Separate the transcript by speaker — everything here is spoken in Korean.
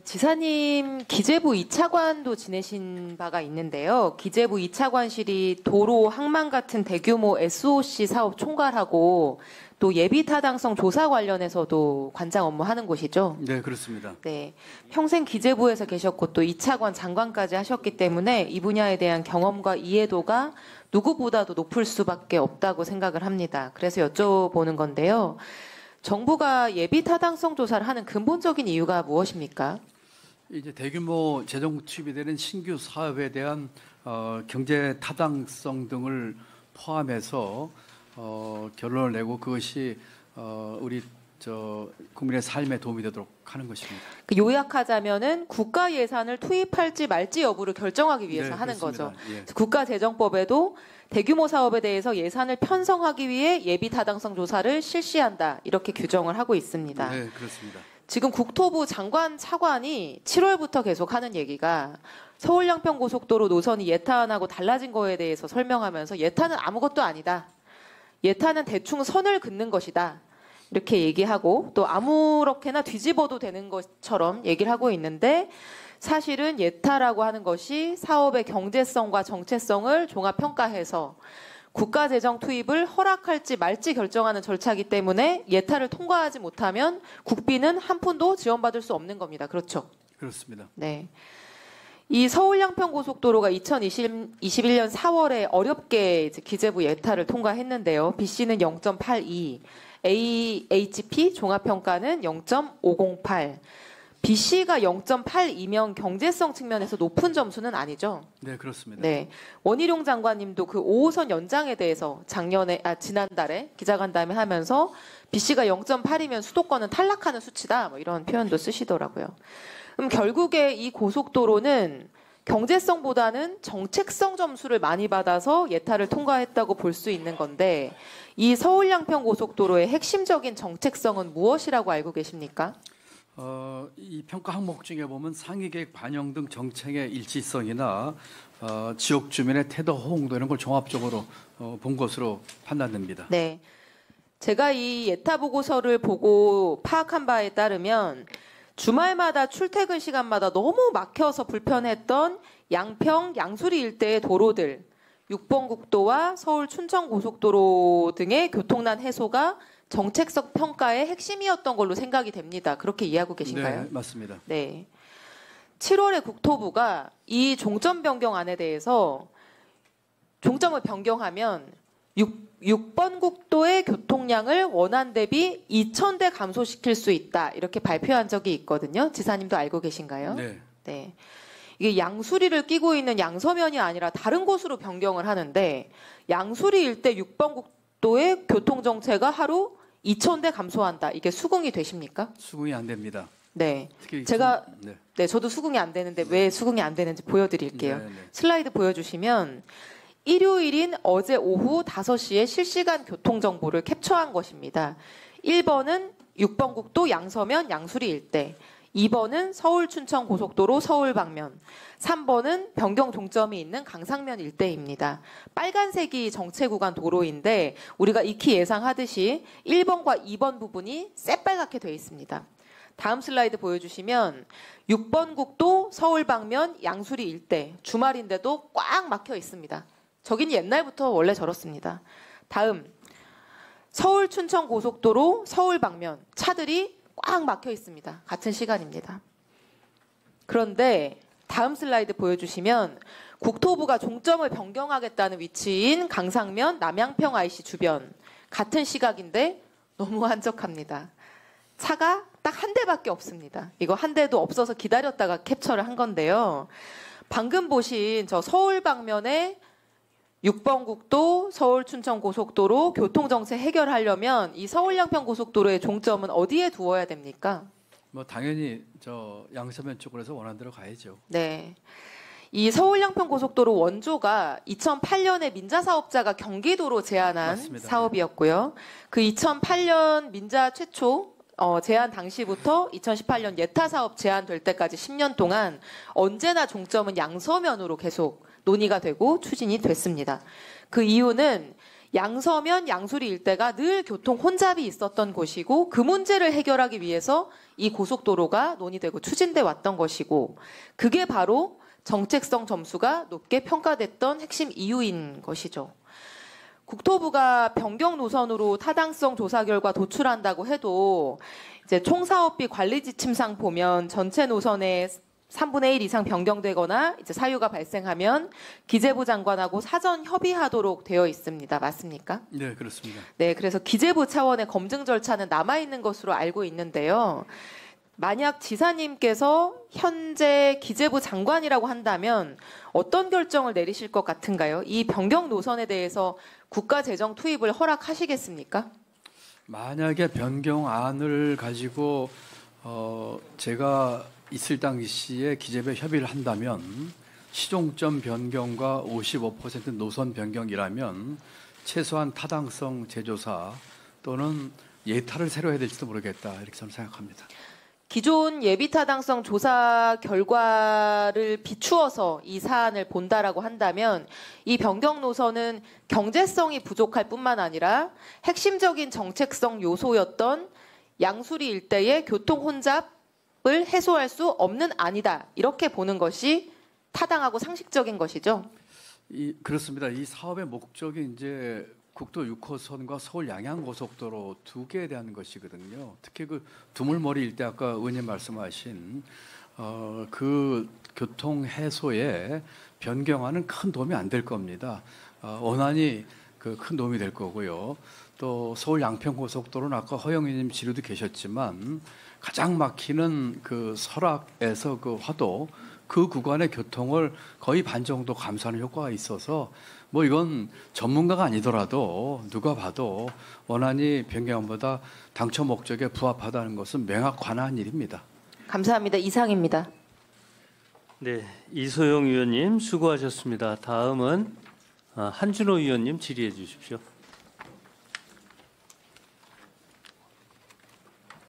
Speaker 1: 지사님 기재부 2차관도 지내신 바가 있는데요. 기재부 2차관실이 도로, 항만 같은 대규모 SOC 사업 총괄하고 또 예비 타당성 조사 관련해서도 관장 업무하는 곳이죠.
Speaker 2: 네, 그렇습니다.
Speaker 1: 네, 평생 기재부에서 계셨고 또 2차관 장관까지 하셨기 때문에 이 분야에 대한 경험과 이해도가 누구보다도 높을 수밖에 없다고 생각을 합니다. 그래서 여쭤보는 건데요. 정부가 예비 타당성 조사를 하는 근본적인 이유가 무엇입니까?
Speaker 2: 이제 대규모 재정 투입이 되는 신규 사업에 대한 경제 타당성 등을 포함해서 결론을 내고 그것이 우리 국민의 삶에 도움이 되도록 하는 것입니다.
Speaker 1: 요약하자면은 국가 예산을 투입할지 말지 여부를 결정하기 위해서 하는 거죠.
Speaker 2: 예.
Speaker 1: 국가재정법에도 대규모 사업에 대해서 예산을 편성하기 위해 예비 타당성 조사를 실시한다 이렇게 규정을 하고 있습니다.
Speaker 2: 네, 그렇습니다.
Speaker 1: 지금 국토부 장관 차관이 7월부터 계속 하는 얘기가 서울 양평 고속도로 노선이 예탄하고 달라진 거에 대해서 설명하면서 예탄은 아무것도 아니다. 예탄은 대충 선을 긋는 것이다. 이렇게 얘기하고 또 아무렇게나 뒤집어도 되는 것처럼 얘기를 하고 있는데 사실은 예타라고 하는 것이 사업의 경제성과 정체성을 종합평가해서 국가재정 투입을 허락할지 말지 결정하는 절차이기 때문에 예타를 통과하지 못하면 국비는 한 푼도 지원받을 수 없는 겁니다. 그렇죠?
Speaker 2: 그렇습니다.
Speaker 1: 네. 이 서울 양평 고속도로가 2021년 4월에 어렵게 이제 기재부 예타를 통과했는데요. BC는 0.82, AHP 종합평가는 0.508. BC가 0.82면 경제성 측면에서 높은 점수는 아니죠.
Speaker 2: 네, 그렇습니다.
Speaker 1: 네, 원희룡 장관님도 그 5호선 연장에 대해서 지난달에 기자간담회 하면서 BC가 0.8이면 수도권은 탈락하는 수치다. 뭐 이런 표현도 쓰시더라고요. 그럼 결국에 이 고속도로는 경제성보다는 정책성 점수를 많이 받아서 예타를 통과했다고 볼 수 있는 건데 이 서울 양평 고속도로의 핵심적인 정책성은 무엇이라고 알고 계십니까?
Speaker 2: 이 평가 항목 중에 보면 상위 계획 반영 등 정책의 일치성이나 지역 주민의 태도 호응도 이런 걸 종합적으로 본 것으로 판단됩니다.
Speaker 1: 네, 제가 이 예타 보고서를 보고 파악한 바에 따르면 주말마다 출퇴근 시간마다 너무 막혀서 불편했던 양평, 양수리 일대의 도로들, 6번 국도와 서울 춘천 고속도로 등의 교통난 해소가 정책적 평가의 핵심이었던 걸로 생각이 됩니다. 그렇게 이해하고 계신가요?
Speaker 2: 네, 맞습니다.
Speaker 1: 네. 7월에 국토부가 이 종점 변경안에 대해서 종점을 변경하면 6번 국도의 교통량을 원안 대비 2,000대 감소시킬 수 있다. 이렇게 발표한 적이 있거든요. 지사님도 알고 계신가요?
Speaker 2: 네.
Speaker 1: 네. 이게 양수리를 끼고 있는 양서면이 아니라 다른 곳으로 변경을 하는데 양수리 일대 6번 국도의 교통정체가 하루 2,000대 감소한다. 이게 수긍이 되십니까?
Speaker 2: 수긍이 안 됩니다.
Speaker 1: 네. 네, 저도 수긍이 안 되는데 왜 수긍이 안 되는지 보여드릴게요.
Speaker 2: 네.
Speaker 1: 슬라이드 보여주시면 일요일인 어제 오후 5시에 실시간 교통정보를 캡처한 것입니다. 1번은 6번 국도 양서면 양수리 일대, 2번은 서울 춘천 고속도로 서울 방면, 3번은 변경 종점이 있는 강상면 일대입니다. 빨간색이 정체 구간 도로인데 우리가 익히 예상하듯이 1번과 2번 부분이 새빨갛게 되어 있습니다. 다음 슬라이드 보여주시면 6번 국도 서울 방면 양수리 일대 주말인데도 꽉 막혀 있습니다. 저긴 옛날부터 원래 저렇습니다. 다음 서울 춘천 고속도로 서울 방면 차들이 꽉 막혀 있습니다. 같은 시간입니다. 그런데 다음 슬라이드 보여주시면 국토부가 종점을 변경하겠다는 위치인 강상면 남양평 IC 주변 같은 시각인데 너무 한적합니다. 차가 딱 한 대밖에 없습니다. 이거 한 대도 없어서 기다렸다가 캡처를 한 건데요. 방금 보신 저 서울 방면의 6번 국도 서울 춘천 고속도로 교통정체 해결하려면 이 서울 양평 고속도로의 종점은 어디에 두어야 됩니까?
Speaker 2: 뭐 당연히 양서면 쪽으로 해서 원하는 대로 가야죠.
Speaker 1: 네. 이 서울 양평 고속도로 원조가 2008년에 민자 사업자가 경기도로 제안한
Speaker 2: 맞습니다.
Speaker 1: 사업이었고요. 그 2008년 민자 최초 제안 당시부터 2018년 예타 사업 제안될 때까지 10년 동안 언제나 종점은 양서면으로 계속 논의가 되고 추진이 됐습니다. 그 이유는 양서면 양수리 일대가 늘 교통 혼잡이 있었던 곳이고 그 문제를 해결하기 위해서 이 고속도로가 논의되고 추진돼 왔던 것이고 그게 바로 정책성 점수가 높게 평가됐던 핵심 이유인 것이죠. 국토부가 변경 노선으로 타당성 조사 결과 도출한다고 해도 이제 총사업비 관리 지침상 보면 전체 노선의 3분의 1 이상 변경되거나 이제 사유가 발생하면 기재부 장관하고 사전 협의하도록 되어 있습니다. 맞습니까?
Speaker 2: 네, 그렇습니다.
Speaker 1: 네, 그래서 기재부 차원의 검증 절차는 남아 있는 것으로 알고 있는데요. 만약 지사님께서 현재 기재부 장관이라고 한다면 어떤 결정을 내리실 것 같은가요? 이 변경 노선에 대해서 국가 재정 투입을 허락하시겠습니까?
Speaker 2: 만약에 변경안을 가지고 제가 있을 당시에 기재부에 협의를 한다면 시종점 변경과 55% 노선 변경이라면 최소한 타당성 재조사 또는 예타를 새로 해야 될지도 모르겠다 이렇게 저는 생각합니다.
Speaker 1: 기존 예비타당성 조사 결과를 비추어서 이 사안을 본다라고 한다면 이 변경 노선은 경제성이 부족할 뿐만 아니라 핵심적인 정책성 요소였던 양수리 일대의 교통 혼잡을 해소할 수 없는 안이다. 이렇게 보는 것이 타당하고 상식적인 것이죠.
Speaker 2: 그렇습니다. 이 사업의 목적이 이제 국도 6호선과 서울 양양고속도로 두 개에 대한 것이거든요. 특히 그 두물머리 일대 아까 의원님 말씀하신 그 교통 해소에 변경안은 큰 도움이 안 될 겁니다. 원안이 큰 도움이 될 거고요. 또 서울 양평고속도로는 아까 허영 의원님 지도도 계셨지만 가장 막히는 그 설악에서 그 화도 그 구간의 교통을 거의 반 정도 감소하는 효과가 있어서 뭐 이건 전문가가 아니더라도 누가 봐도 원안이 변경안보다 당초 목적에 부합하다는 것은 명확한 일입니다.
Speaker 1: 감사합니다. 이상입니다.
Speaker 3: 네, 이소영 의원님 수고하셨습니다. 다음은 한준호 의원님 질의해 주십시오.